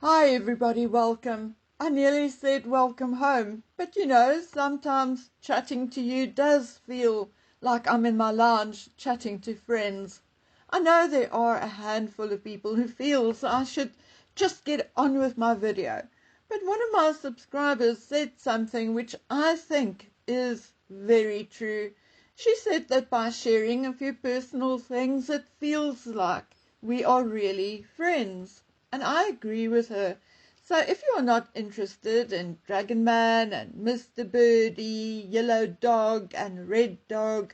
Hi everybody, welcome. I nearly said welcome home, but sometimes chatting to you does feel like I'm in my lounge chatting to friends. I know there are a handful of people who feels I should just get on with my video, but one of my subscribers said something which I think is very true. She said that by sharing a few personal things, it feels like we are really friends. And I agree with her. So if you're not interested in Dragon Man and Mr. Birdie, Yellow Dog and Red Dog,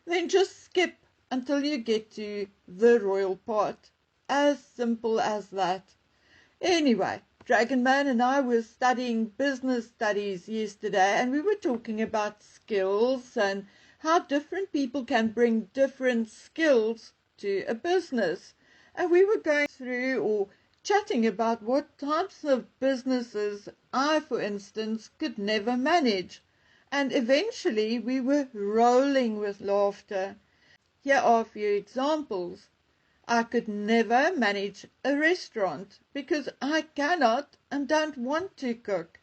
then just skip until you get to the royal part. As simple as that. Anyway, Dragon Man and I were studying business studies yesterday, and we were talking about skills and how different people can bring different skills to a business. And we were going through or chatting about what types of businesses I, for instance, could never manage. And eventually we were rolling with laughter. Here are a few examples. I could never manage a restaurant because I cannot and don't want to cook.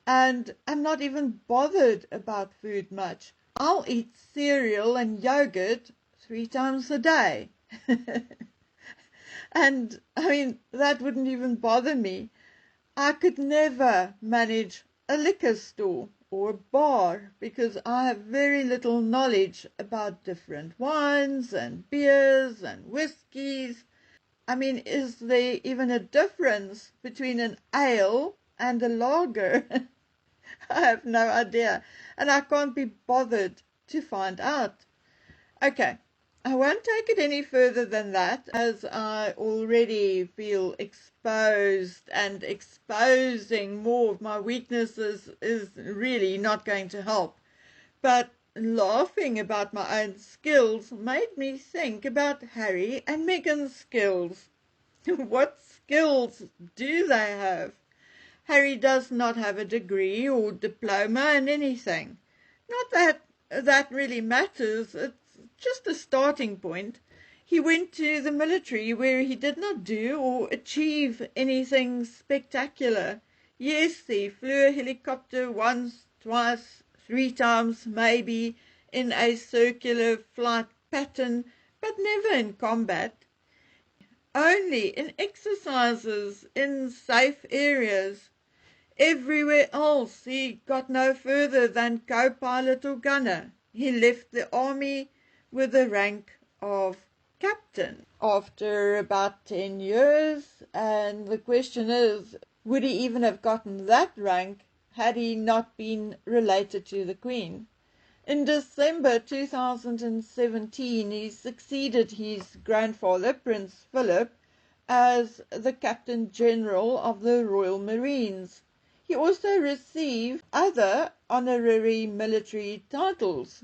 And I'm not even bothered about food much. I'll eat cereal and yogurt 3 times a day. And that wouldn't even bother me. I could never manage a liquor store or a bar because I have very little knowledge about different wines and beers and whiskies. Is there even a difference between an ale and a lager? I have no idea, and I can't be bothered to find out. Okay, I won't take it any further than that, as I already feel exposed, and exposing more of my weaknesses is really not going to help. But laughing about my own skills made me think about Harry and Meghan's skills. What skills do they have? Harry does not have a degree or diploma in anything. Not that that really matters, it's just a starting point. He went to the military where he did not do or achieve anything spectacular. Yes, he flew a helicopter once, twice, 3 times maybe in a circular flight pattern, but never in combat. Only in exercises in safe areas. Everywhere else he got no further than co-pilot or gunner. He left the army with the rank of captain after about 10 years, and the question is, would he even have gotten that rank had he not been related to the Queen? In December 2017, he succeeded his grandfather, Prince Philip, as the Captain General of the Royal Marines. He also received other honorary military titles,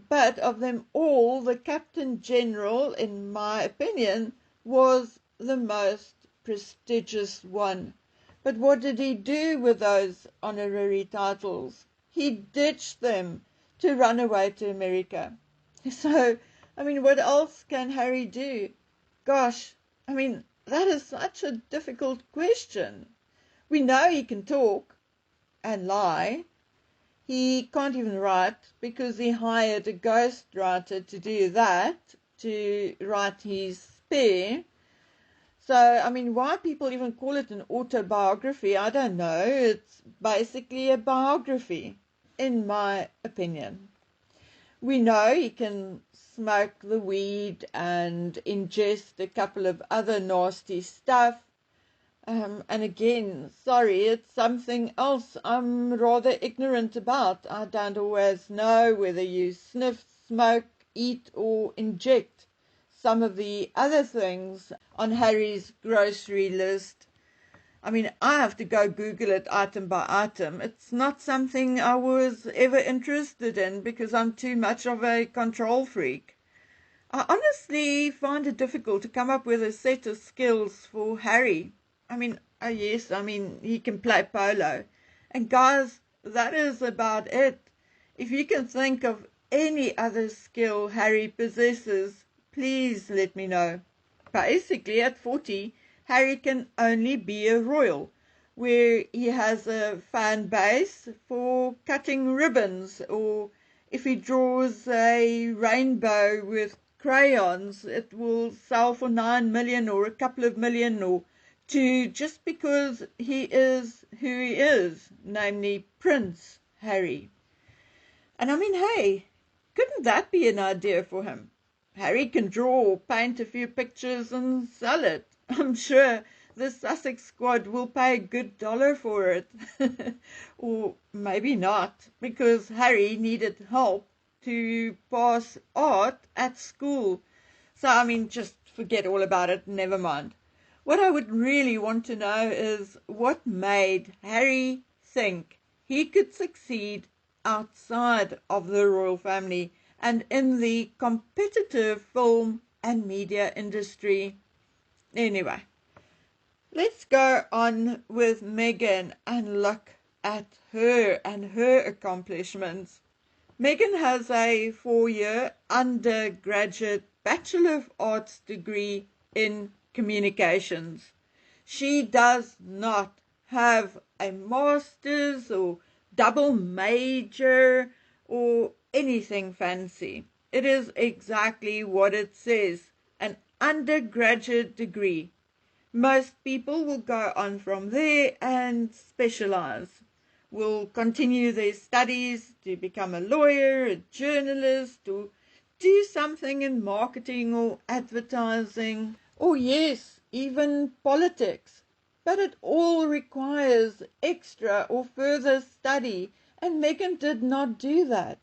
but of them all, the Captain General, in my opinion, was the most prestigious one. But what did he do with those honorary titles? He ditched them to run away to America. So, what else can Harry do? Gosh, that is such a difficult question. We know he can talk and lie. He can't even write because he hired a ghostwriter to do that, to write his spare. So, why people even call it an autobiography, I don't know. It's basically a biography, in my opinion. We know he can smoke the weed and ingest a couple of other nasty stuff. And again, sorry, it's something else I'm rather ignorant about. I don't always know whether you sniff, smoke, eat, or inject some of the other things on Harry's grocery list. I have to go Google it item by item. It's not something I was ever interested in because I'm too much of a control freak. I honestly find it difficult to come up with a set of skills for Harry. Yes, he can play polo. And guys, that is about it. If you can think of any other skill Harry possesses, please let me know. Basically, at 40, Harry can only be a royal, where he has a fan base for cutting ribbons, or if he draws a rainbow with crayons, it will sell for 9 million or a couple of million or two, just because he is who he is, namely Prince Harry. And I mean, hey, couldn't that be an idea for him? Harry can draw or paint a few pictures and sell it. I'm sure the Sussex squad will pay a good dollar for it. Or maybe not, because Harry needed help to pass art at school. So, I mean, just forget all about it, never mind. What I would really want to know is what made Harry think he could succeed outside of the royal family and in the competitive film and media industry. Anyway, let's go on with Meghan and look at her and her accomplishments. Meghan has a 4-year undergraduate Bachelor of Arts degree in communications. She does not have a master's or double major or anything fancy. It is exactly what it says, an undergraduate degree. Most people will go on from there and specialize, will continue their studies to become a lawyer, a journalist, or do something in marketing or advertising, or yes, even politics. But it all requires extra or further study, and Meghan did not do that.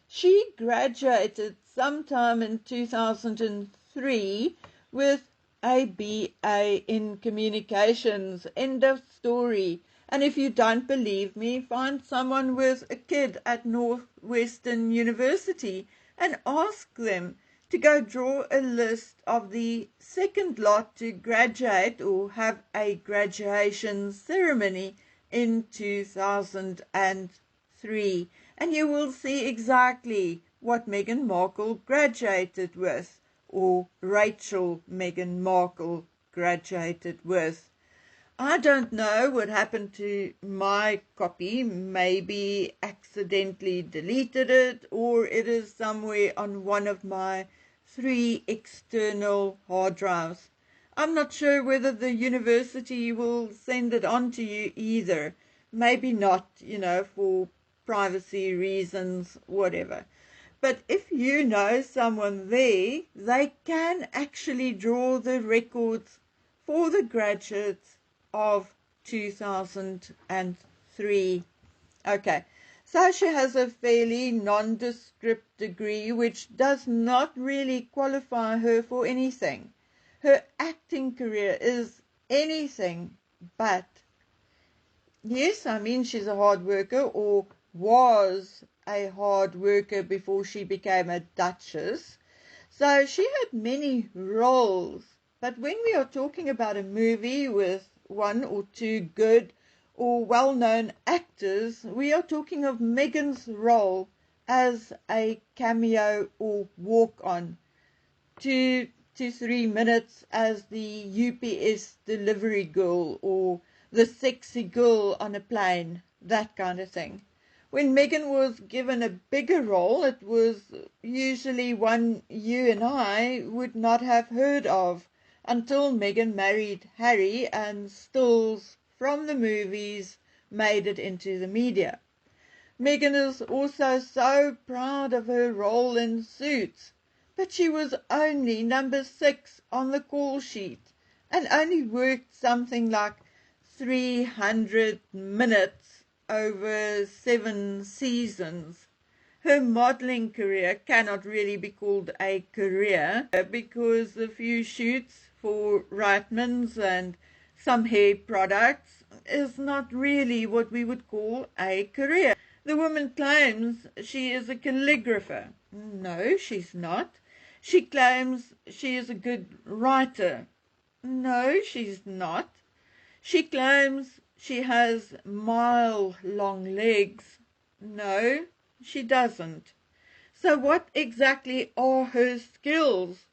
She graduated sometime in 2003 with a BA in communications. End of story. And if you don't believe me, find someone with a kid at Northwestern University and ask them to go draw a list of the second lot to graduate or have a graduation ceremony in 2003. And you will see exactly what Meghan Markle graduated with, or Rachel Meghan Markle graduated with. I don't know what happened to my copy. Maybe accidentally deleted it, or it is somewhere on one of my 3 external hard drives. I'm not sure whether the university will send it on to you either. Maybe not, for privacy reasons, whatever. But if you know someone there, they can actually draw the records for the graduates of 2003. Okay, so she has a fairly nondescript degree, which does not really qualify her for anything. Her acting career is anything but. Yes, I mean, she's a hard worker, or was a hard worker before she became a duchess. So she had many roles. But when we are talking about a movie with 1 or 2 good or well-known actors, we are talking of Meghan's role as a cameo or walk-on, 2 to 3 minutes as the UPS delivery girl or the sexy girl on a plane, that kind of thing. When Meghan was given a bigger role, it was usually one you and I would not have heard of until Meghan married Harry and stills from the movies made it into the media. Meghan is also so proud of her role in Suits, but she was only number 6 on the call sheet and only worked something like 300 minutes over 7 seasons. Her modeling career cannot really be called a career because a few shoots for Reitmans and some hair products is not really what we would call a career. The woman claims she is a calligrapher. No, she's not. She claims she is a good writer. No, she's not. She claims she has mile-long legs. No, she doesn't. So what exactly are her skills?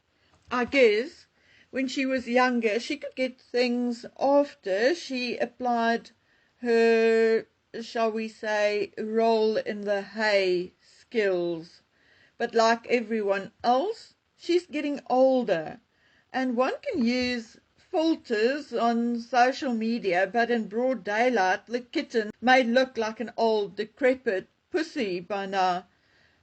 I guess when she was younger, she could get things after she applied her, shall we say, roll in the hay skills. But like everyone else, she's getting older. And one can use filters on social media, but in broad daylight, the kitten may look like an old, decrepit pussy by now.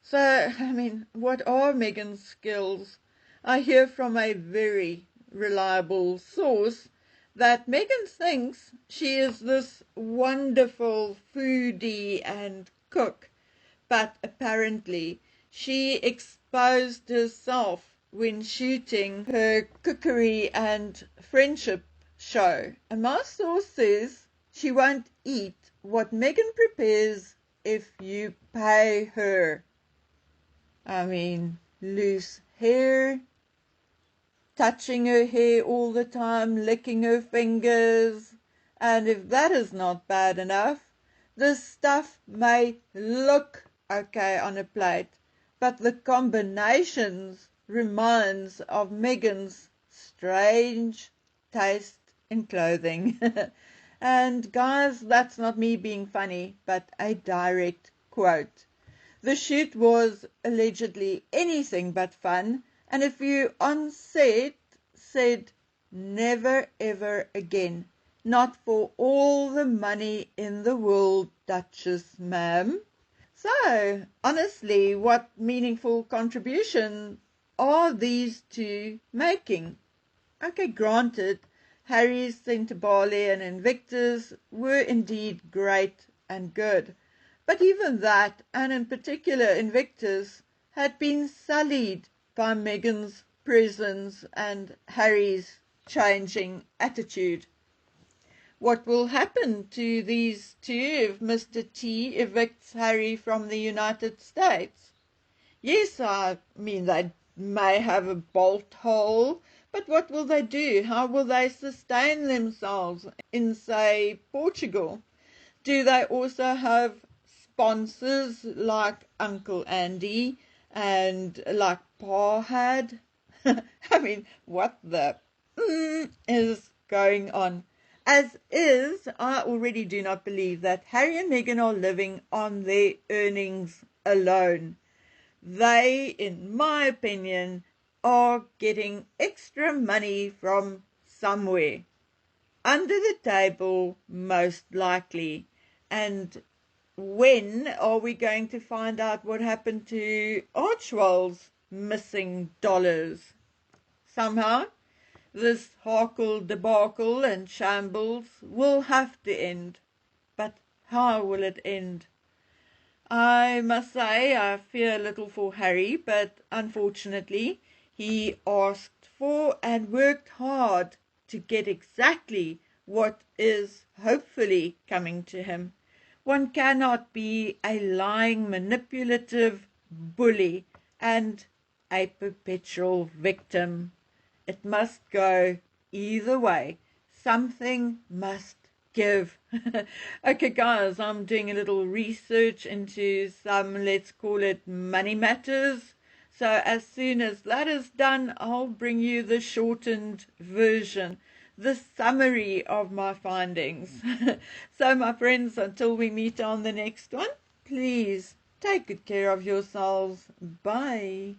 So, I mean, what are Meghan's skills? I hear from a very reliable source that Meghan thinks she is this wonderful foodie and cook, but apparently she exposed herself when shooting her cookery and friendship show. And my source says she won't eat what Meghan prepares if you pay her. I mean, loose hair, touching her hair all the time, licking her fingers. And if that is not bad enough, the stuff may look okay on a plate, but the combinations reminds of Meghan's strange taste in clothing. And guys, that's not me being funny, but a direct quote. The shoot was allegedly anything but fun, and a few on set said, "Never ever again. Not for all the money in the world, Duchess, ma'am." So, honestly, what meaningful contribution are these two making? Okay, granted, Harry's Centibale and Invictus were indeed great and good. But even that, and in particular Invictus, had been sullied by Meghan's presence and Harry's changing attitude. What will happen to these two if Mr. T evicts Harry from the United States? Yes, I mean, they may have a bolt hole, but what will they do? How will they sustain themselves in, say, Portugal? Do they also have sponsors like Uncle Andy and like Pa had? I mean, what the is going on? As is, I already do not believe that Harry and Meghan are living on their earnings alone. They, in my opinion, are getting extra money from somewhere. Under the table, most likely. And when are we going to find out what happened to Archwell's missing dollars? Somehow, this Harkle debacle and shambles will have to end. But how will it end? I must say I fear little for Harry, but unfortunately he asked for and worked hard to get exactly what is hopefully coming to him. One cannot be a lying, manipulative bully and a perpetual victim. It must go either way. Something must give. Okay, guys, I'm doing a little research into some, let's call it, money matters. So as soon as that is done, I'll bring you the shortened version, the summary of my findings. So, my friends, until we meet on the next one, please take good care of yourselves. Bye.